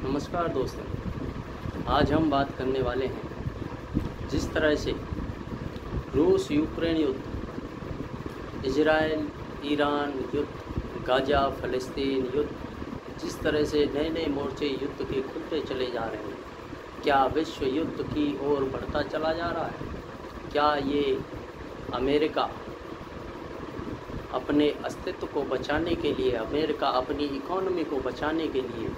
नमस्कार दोस्तों, आज हम बात करने वाले हैं जिस तरह से रूस यूक्रेन युद्ध, इजराइल ईरान युद्ध, गाजा फ़लस्तीन युद्ध, जिस तरह से नए नए मोर्चे युद्ध के खुलते चले जा रहे हैं, क्या विश्व युद्ध की ओर बढ़ता चला जा रहा है? क्या ये अमेरिका अपने अस्तित्व को बचाने के लिए, अमेरिका अपनी इकोनॉमी को बचाने के लिए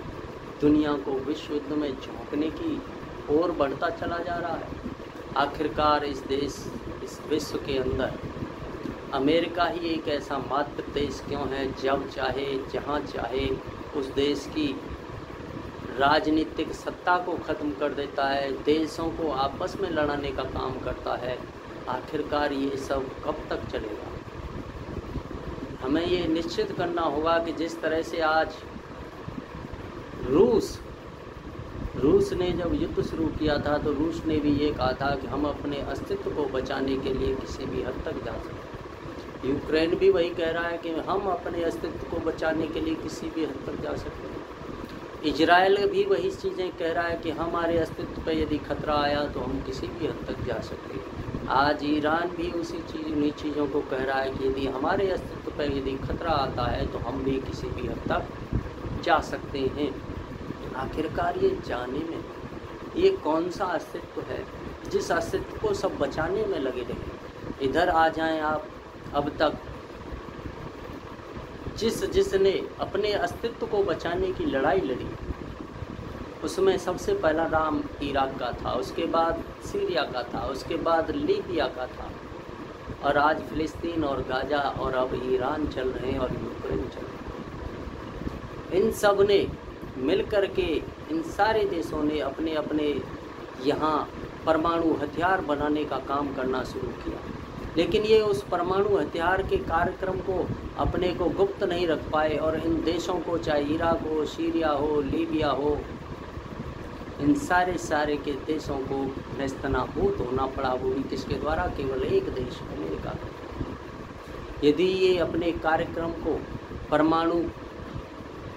दुनिया को विश्व युद्ध में झोंकने की ओर बढ़ता चला जा रहा है? आखिरकार इस विश्व के अंदर अमेरिका ही एक ऐसा मात्र देश क्यों है जब चाहे जहां चाहे उस देश की राजनीतिक सत्ता को ख़त्म कर देता है, देशों को आपस में लड़ाने का काम करता है? आखिरकार ये सब कब तक चलेगा? हमें ये निश्चित करना होगा कि जिस तरह से आज रूस ने जब युद्ध शुरू किया था तो रूस ने भी ये कहा था कि हम अपने अस्तित्व को बचाने के लिए किसी भी हद तक जा सकते हैं। यूक्रेन भी वही कह रहा है कि हम अपने अस्तित्व को बचाने के लिए किसी भी हद तक जा सकते हैं। इजराइल भी वही चीज़ें कह रहा है कि हमारे अस्तित्व पर यदि खतरा आया तो हम किसी भी हद तक जा सकते हैं। आज ईरान भी उन्हीं चीज़ों को कह रहा है कि यदि हमारे अस्तित्व पर यदि खतरा आता है तो हम भी किसी भी हद तक जा सकते हैं। आखिरकार ये जाने में ये कौन सा अस्तित्व है जिस अस्तित्व को सब बचाने में लगे रहे? इधर आ जाएं आप। अब तक जिसने अपने अस्तित्व को बचाने की लड़ाई लड़ी उसमें सबसे पहला नाम इराक का था, उसके बाद सीरिया का था, उसके बाद लीबिया का था, और आज फ़लस्तीन और गाजा और अब ईरान चल रहे हैं और यूक्रेन चल रहे हैं। इन सब ने मिलकर के, इन सारे देशों ने अपने अपने यहाँ परमाणु हथियार बनाने का काम करना शुरू किया, लेकिन ये उस परमाणु हथियार के कार्यक्रम को अपने को गुप्त नहीं रख पाए और इन देशों को, चाहे इराक हो, सीरिया हो, लीबिया हो, इन सारे के देशों को नेस्तनाबूद होना पड़ा। वो भी किसके द्वारा? केवल एक देश, अमेरिका का। यदि ये अपने कार्यक्रम को, परमाणु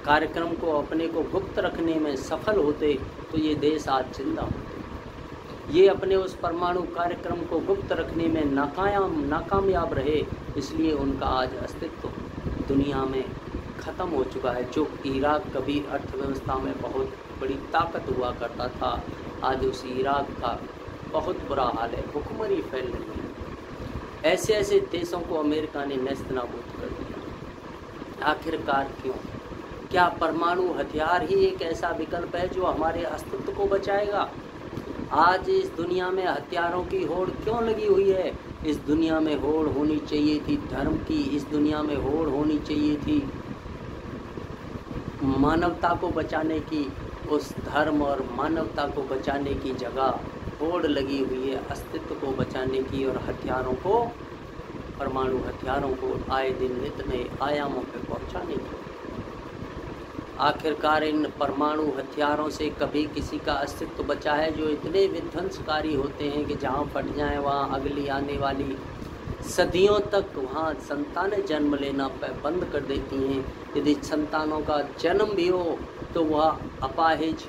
कार्यक्रम को अपने को गुप्त रखने में सफल होते तो ये देश आज जिंदा होते। ये अपने उस परमाणु कार्यक्रम को गुप्त रखने में नाकामयाब रहे, इसलिए उनका आज अस्तित्व दुनिया में ख़त्म हो चुका है। जो इराक कभी अर्थव्यवस्था में बहुत बड़ी ताकत हुआ करता था, आज उस इराक का बहुत बुरा हाल है, भुखमरी फैल रही है। ऐसे ऐसे देशों को अमेरिका ने नेस्तनाबूद कर दिया। आखिरकार क्यों? क्या परमाणु हथियार ही एक ऐसा विकल्प है जो हमारे अस्तित्व को बचाएगा? आज इस दुनिया में हथियारों की होड़ क्यों लगी हुई है? इस दुनिया में होड़ होनी चाहिए थी धर्म की, इस दुनिया में होड़ होनी चाहिए थी मानवता को बचाने की। उस धर्म और मानवता को बचाने की जगह होड़ लगी हुई है अस्तित्व को बचाने की और हथियारों को, परमाणु हथियारों को आए दिन नित नए आयामों पर पहुंचाने की। आखिरकार इन परमाणु हथियारों से कभी किसी का अस्तित्व बचा है? जो इतने विध्वंसकारी होते हैं कि जहाँ फट जाए वहाँ अगली आने वाली सदियों तक वहाँ संतानें जन्म लेना बंद कर देती हैं। यदि संतानों का जन्म भी हो तो वह अपाहिज,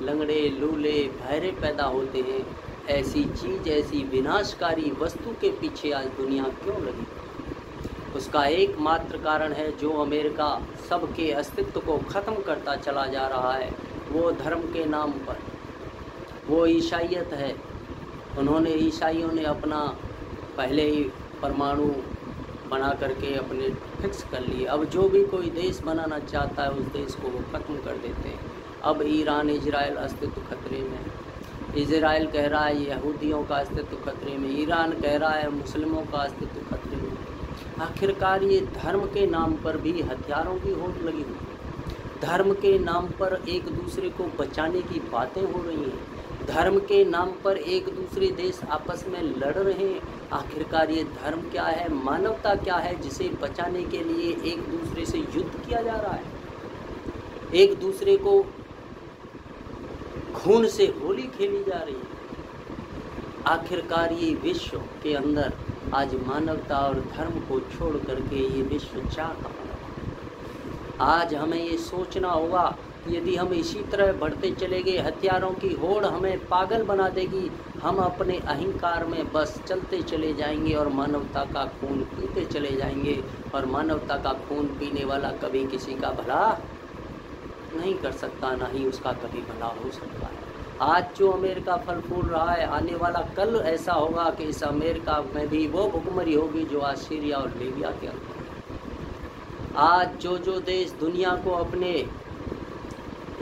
लंगड़े, लूले, बहरे पैदा होते हैं। ऐसी चीज़, ऐसी विनाशकारी वस्तु के पीछे आज दुनिया क्यों लगी? उसका एकमात्र कारण है जो अमेरिका सबके अस्तित्व को ख़त्म करता चला जा रहा है, वो धर्म के नाम पर, वो ईसाईयत है। ईसाइयों ने अपना पहले ही परमाणु बना करके अपने फिक्स कर लिए। अब जो भी कोई देश बनाना चाहता है उस देश को वो ख़त्म कर देते हैं। अब ईरान, इजराइल अस्तित्व खतरे में है। इजराइल कह रहा है यहूदियों का अस्तित्व खतरे में, ईरान कह रहा है मुस्लिमों का अस्तित्व खतरे में। आखिरकार ये धर्म के नाम पर भी हथियारों की होड़ लगी हुई है। धर्म के नाम पर एक दूसरे को बचाने की बातें हो रही हैं। धर्म के नाम पर एक दूसरे देश आपस में लड़ रहे हैं। आखिरकार ये धर्म क्या है, मानवता क्या है जिसे बचाने के लिए एक दूसरे से युद्ध किया जा रहा है? एक दूसरे को खून से होली खेली जा रही है। आखिरकार ये विश्व के अंदर आज मानवता और धर्म को छोड़ करके ये विश्व चाह कहाँ रहा? आज हमें ये सोचना होगा यदि हम इसी तरह बढ़ते चले गए, हथियारों की होड़ हमें पागल बना देगी। हम अपने अहंकार में बस चलते चले जाएंगे और मानवता का खून पीते चले जाएंगे, और मानवता का खून पीने वाला कभी किसी का भला नहीं कर सकता, ना ही उसका कभी भला हो सकता है। आज जो अमेरिका फल फूल रहा है, आने वाला कल ऐसा होगा कि इस अमेरिका में भी वो भुखमरी होगी जो आज सीरिया और लीबिया के अंदर है। आज जो देश दुनिया को अपने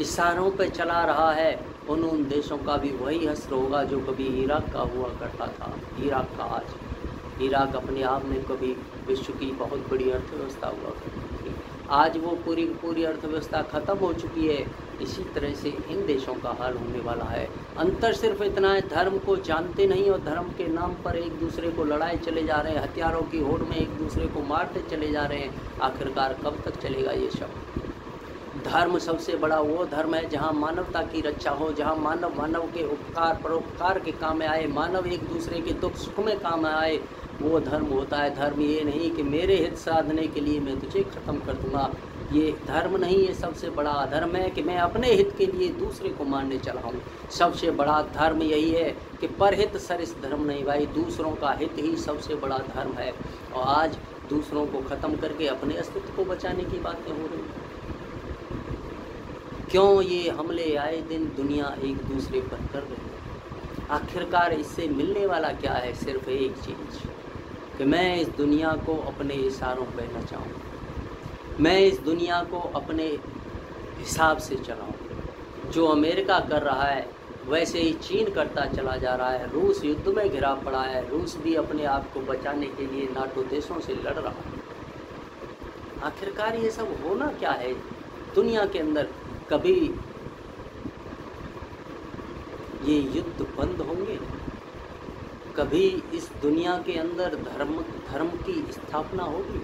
इशारों पे चला रहा है, उन देशों का भी वही हश्र होगा जो कभी इराक का हुआ करता था। इराक का आज, इराक अपने आप में कभी विश्व की बहुत बड़ी अर्थव्यवस्था हुआ करती थी, आज वो पूरी अर्थव्यवस्था ख़त्म हो चुकी है। इसी तरह से इन देशों का हाल होने वाला है। अंतर सिर्फ इतना है, धर्म को जानते नहीं और धर्म के नाम पर एक दूसरे को लड़ाए चले जा रहे हैं, हथियारों की होड़ में एक दूसरे को मारते चले जा रहे हैं। आखिरकार कब तक चलेगा ये सब? धर्म सबसे बड़ा वो धर्म है जहाँ मानवता की रक्षा हो, जहाँ मानव के उपकार परोपकार के काम में आए, मानव एक दूसरे के दुख सुख में काम आए, वो धर्म होता है। धर्म ये नहीं कि मेरे हित साधने के लिए मैं तुझे ख़त्म कर दूंगा, ये धर्म नहीं। ये सबसे बड़ा धर्म है कि मैं अपने हित के लिए दूसरे को मारने चला हूँ। सबसे बड़ा धर्म यही है कि परहित सरिस धर्म नहीं भाई, दूसरों का हित ही सबसे बड़ा धर्म है। और आज दूसरों को ख़त्म करके अपने अस्तित्व को बचाने की बातें हो रही हैं। क्यों ये हमले आए दिन दुनिया एक दूसरे पर कर रही है? आखिरकार इससे मिलने वाला क्या है? सिर्फ एक चीज़ कि मैं इस दुनिया को अपने इशारों पर नचाऊं, मैं इस दुनिया को अपने हिसाब से चलाऊं। जो अमेरिका कर रहा है वैसे ही चीन करता चला जा रहा है। रूस युद्ध में घिरा पड़ा है, रूस भी अपने आप को बचाने के लिए नाटो देशों से लड़ रहा है। आखिरकार ये सब होना क्या है दुनिया के अंदर? कभी ये युद्ध बंद होंगे? कभी इस दुनिया के अंदर धर्म की स्थापना होगी?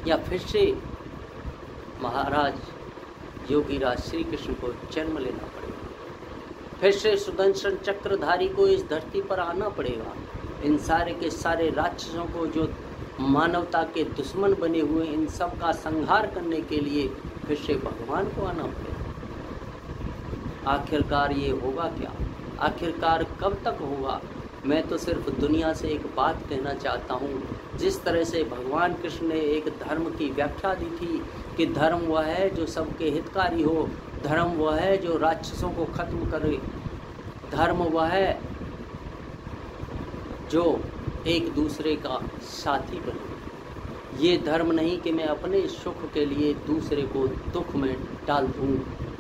या फिर से महाराज योगीराज श्री कृष्ण को जन्म लेना पड़ेगा? फिर से सुदर्शन चक्रधारी को इस धरती पर आना पड़ेगा? इन सारे के सारे राक्षसों को जो मानवता के दुश्मन बने हुए, इन सब का संहार करने के लिए फिर से भगवान को आना पड़ेगा। आखिरकार ये होगा क्या? आखिरकार कब तक होगा? मैं तो सिर्फ दुनिया से एक बात कहना चाहता हूँ। जिस तरह से भगवान कृष्ण ने एक धर्म की व्याख्या दी थी कि धर्म वह है जो सबके हितकारी हो, धर्म वह है जो राक्षसों को खत्म करे, धर्म वह है जो एक दूसरे का साथी बने। ये धर्म नहीं कि मैं अपने सुख के लिए दूसरे को दुख में डाल दूँ,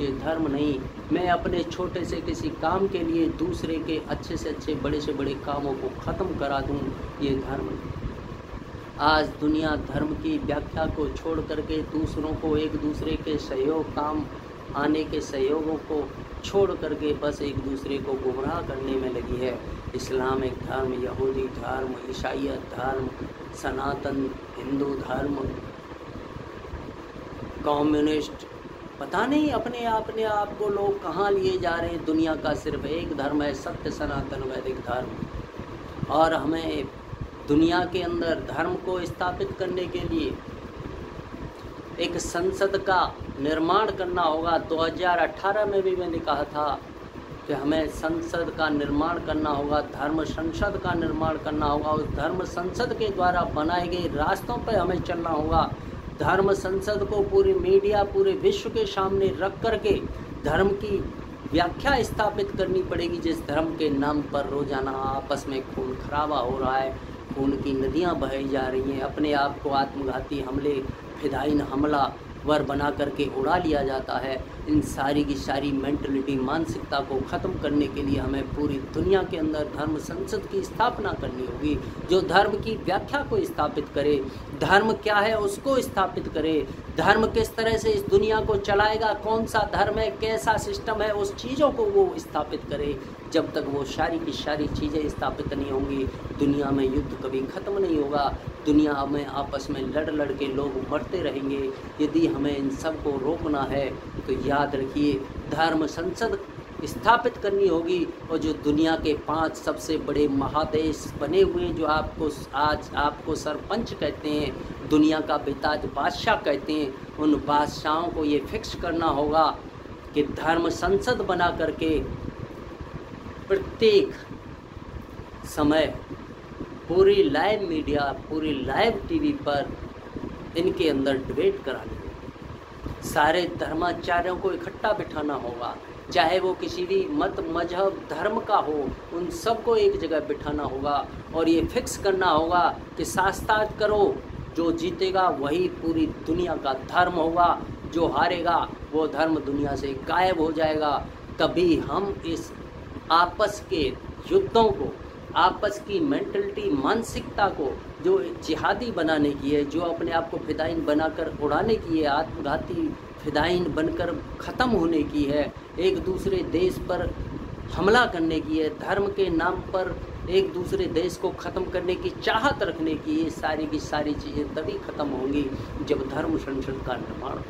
ये धर्म नहीं। मैं अपने छोटे से किसी काम के लिए दूसरे के अच्छे से अच्छे बड़े से बड़े कामों को ख़त्म करा दूँ, ये धर्म नहीं। आज दुनिया धर्म की व्याख्या को छोड़ करके दूसरों को एक दूसरे के सहयोग, काम आने के सहयोगों को छोड़ करके बस एक दूसरे को गुमराह करने में लगी है। इस्लामिक धर्म, यहूदी धर्म, ईसाईयत धर्म, सनातन हिंदू धर्म, कम्युनिस्ट, पता नहीं अपने आप को लोग कहाँ लिए जा रहे हैं। दुनिया का सिर्फ एक धर्म है, सत्य सनातन वैदिक धर्म। और हमें दुनिया के अंदर धर्म को स्थापित करने के लिए एक संसद का निर्माण करना होगा। 2018 में भी मैंने कहा था कि हमें संसद का निर्माण करना होगा, धर्म संसद का निर्माण करना होगा। उस धर्म संसद के द्वारा बनाए गए रास्तों पर हमें चलना होगा। धर्म संसद को पूरी मीडिया, पूरे विश्व के सामने रख करके धर्म की व्याख्या स्थापित करनी पड़ेगी। जिस धर्म के नाम पर रोजाना आपस में खून खराबा हो रहा है, खून की नदियां बही जा रही हैं, अपने आप को आत्मघाती हमले, फिदायीन हमला वर बना करके उड़ा लिया जाता है। इन सारी की सारी मेंटलिटी, मानसिकता को ख़त्म करने के लिए हमें पूरी दुनिया के अंदर धर्म संसद की स्थापना करनी होगी, जो धर्म की व्याख्या को स्थापित करे, धर्म क्या है उसको स्थापित करे, धर्म किस तरह से इस दुनिया को चलाएगा, कौन सा धर्म है, कैसा सिस्टम है, उस चीज़ों को वो स्थापित करे। जब तक वो सारी की सारी चीज़ें स्थापित नहीं होंगी, दुनिया में युद्ध कभी ख़त्म नहीं होगा। दुनिया में आपस में लड़ के लोग मरते रहेंगे। यदि हमें इन सब को रोकना है तो याद रखिए, धर्म संसद स्थापित करनी होगी। और जो दुनिया के 5 सबसे बड़े महादेश बने हुए हैं, जो आज आपको सरपंच कहते हैं, दुनिया का बेताज बादशाह कहते हैं, उन बादशाहों को ये फिक्स करना होगा कि धर्म संसद बना करके प्रत्येक समय पूरी लाइव मीडिया, पूरी लाइव टीवी पर इनके अंदर डिबेट करानी होगी। सारे धर्माचार्यों को इकट्ठा बिठाना होगा, चाहे वो किसी भी मत मजहब धर्म का हो, उन सबको एक जगह बिठाना होगा और ये फिक्स करना होगा कि शास्त्रार्थ करो, जो जीतेगा वही पूरी दुनिया का धर्म होगा, जो हारेगा वो धर्म दुनिया से गायब हो जाएगा। तभी हम इस आपस के युद्धों को, आपस की मेंटलिटी, मानसिकता को जो जिहादी बनाने की है, जो अपने आप को फिदाइन बनाकर उड़ाने की है, आत्मघाती फिदाइन बनकर ख़त्म होने की है, एक दूसरे देश पर हमला करने की है, धर्म के नाम पर एक दूसरे देश को ख़त्म करने की चाहत रखने की, ये सारी की सारी चीज़ें तभी ख़त्म होंगी जब धर्म संसद का निर्माण।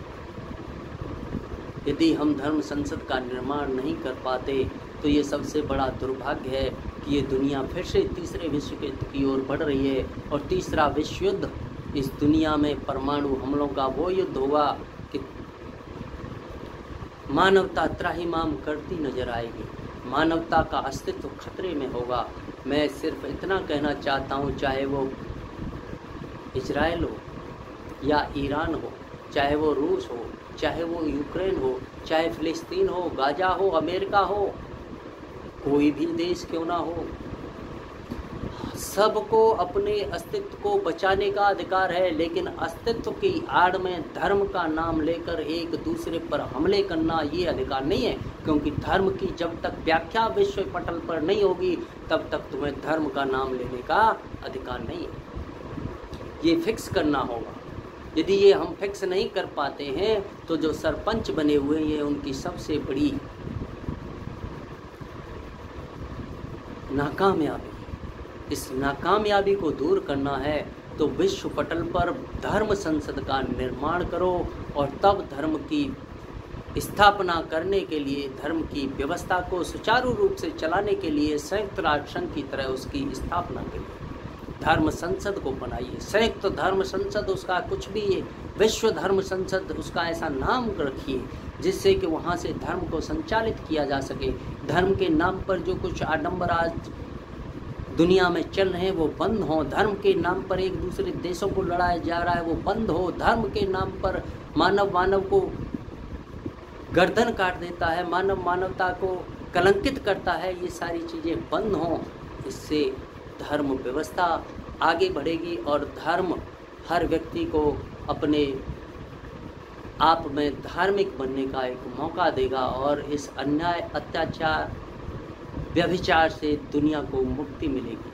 यदि हम धर्म संसद का निर्माण नहीं कर पाते तो ये सबसे बड़ा दुर्भाग्य है कि ये दुनिया फिर से तीसरे विश्व युद्ध की ओर बढ़ रही है। और तीसरा विश्व युद्ध इस दुनिया में परमाणु हमलों का वो युद्ध होगा कि मानवता त्राहिमाम करती नजर आएगी, मानवता का अस्तित्व खतरे में होगा। मैं सिर्फ इतना कहना चाहता हूँ, चाहे वो इजराइल हो या ईरान हो, चाहे वो रूस हो, चाहे वो यूक्रेन हो, चाहे फिलिस्तीन हो, गाजा हो, अमेरिका हो, कोई भी देश क्यों ना हो, सबको अपने अस्तित्व को बचाने का अधिकार है। लेकिन अस्तित्व की आड़ में धर्म का नाम लेकर एक दूसरे पर हमले करना ये अधिकार नहीं है, क्योंकि धर्म की जब तक व्याख्या विश्व पटल पर नहीं होगी तब तक तुम्हें धर्म का नाम लेने का अधिकार नहीं है। ये फिक्स करना होगा। यदि ये हम फिक्स नहीं कर पाते हैं तो जो सरपंच बने हुए हैं उनकी सबसे बड़ी नाकामयाबी, इस नाकामयाबी को दूर करना है तो विश्व पटल पर धर्म संसद का निर्माण करो और तब धर्म की स्थापना करने के लिए, धर्म की व्यवस्था को सुचारू रूप से चलाने के लिए संयुक्त राष्ट्र संघ की तरह उसकी स्थापना करिए, धर्म संसद को बनाइए। संयुक्त धर्म संसद उसका कुछ भी है, विश्व धर्म संसद उसका ऐसा नाम रखिए जिससे कि वहाँ से धर्म को संचालित किया जा सके। धर्म के नाम पर जो कुछ आडंबर आज दुनिया में चल रहे हैं वो बंद हो, धर्म के नाम पर एक दूसरे देशों को लड़ाया जा रहा है वो बंद हो, धर्म के नाम पर मानव को गर्दन काट देता है, मानवता को कलंकित करता है, ये सारी चीज़ें बंद हों। इससे धर्म व्यवस्था आगे बढ़ेगी और धर्म हर व्यक्ति को अपने आप में धार्मिक बनने का एक मौका देगा और इस अन्याय, अत्याचार, व्यभिचार से दुनिया को मुक्ति मिलेगी।